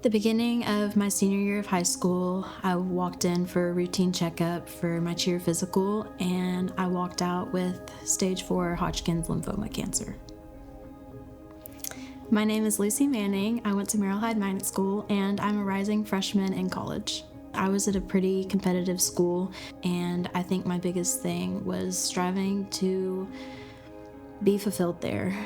The beginning of my senior year of high school, I walked in for a routine checkup for my cheer physical, and I walked out with stage 4 Hodgkin's lymphoma cancer. My name is Lucy Manning. I went to Merrill Hyde Magnet School, and I'm a rising freshman in college. I was at a pretty competitive school, and I think my biggest thing was striving to be fulfilled there.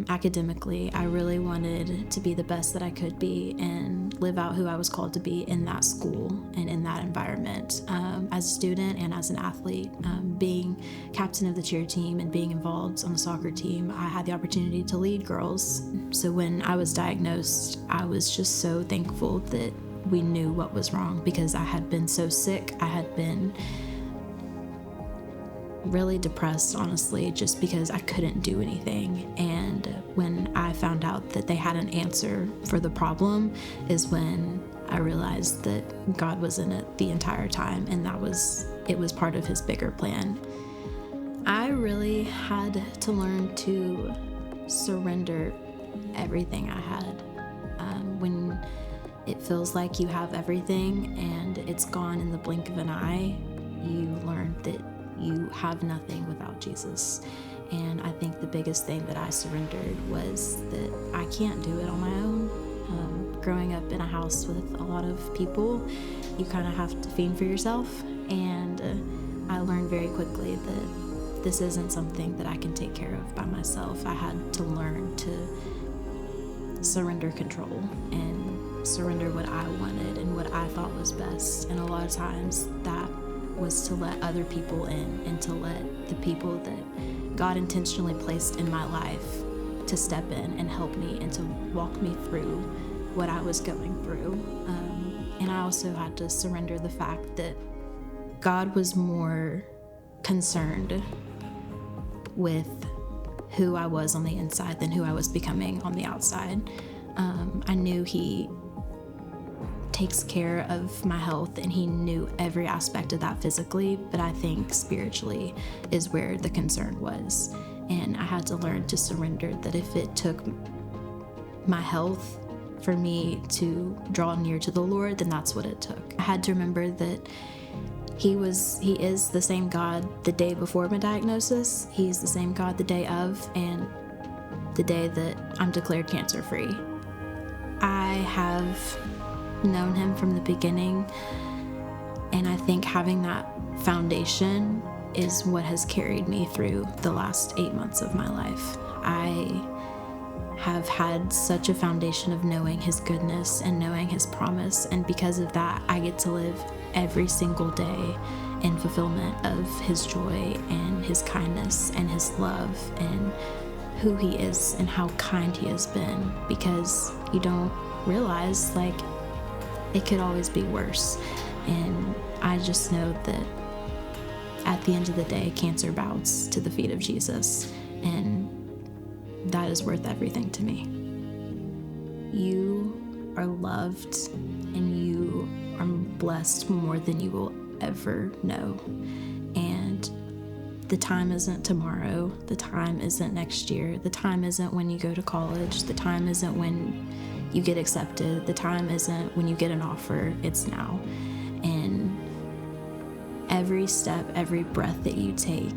Academically, I really wanted to be the best that I could be and live out who I was called to be in that school and in that environment. As a student and as an athlete, being captain of the cheer team and being involved on the soccer team, I had the opportunity to lead girls. So when I was diagnosed, I was just so thankful that we knew what was wrong, because I had been so sick. I had been really depressed, honestly, just because I couldn't do anything. And when I found out that they had an answer for the problem is when I realized that God was in it the entire time, and it was part of his bigger plan. I really had to learn to surrender everything I had. When it feels like you have everything and it's gone in the blink of an eye, you learn that you have nothing without Jesus. And I think the biggest thing that I surrendered was that I can't do it on my own. Growing up in a house with a lot of people, you kind of have to fend for yourself. And I learned very quickly that this isn't something that I can take care of by myself. I had to learn to surrender control and surrender what I wanted and what I thought was best. And a lot of times that was to let other people in and to let the people that God intentionally placed in my life to step in and help me and to walk me through what I was going through. And I also had to surrender the fact that God was more concerned with who I was on the inside than who I was becoming on the outside. I knew he takes care of my health, and he knew every aspect of that physically, but I think spiritually is where the concern was. And I had to learn to surrender that if it took my health for me to draw near to the Lord, then that's what it took. I had to remember that he is the same God the day before my diagnosis, he's the same God the day of, and the day that I'm declared cancer free. I have known him from the beginning, and I think having that foundation is what has carried me through the last 8 months of my life. I have had such a foundation of knowing his goodness and knowing his promise, and because of that, I get to live every single day in fulfillment of his joy and his kindness and his love and who he is and how kind he has been, because you don't realize, like, it could always be worse. And I just know that at the end of the day, cancer bows to the feet of Jesus, and that is worth everything to me. You are loved, and you are blessed more than you will ever know. And the time isn't tomorrow. The time isn't next year. The time isn't when you go to college. The time isn't when you get accepted. The time isn't when you get an offer. It's now. And every step, every breath that you take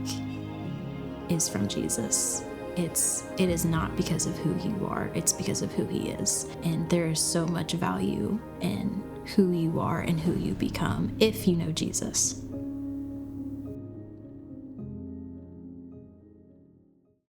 is from Jesus. It is not because of who you are, it's because of who he is. And there is so much value in who you are and who you become if you know Jesus.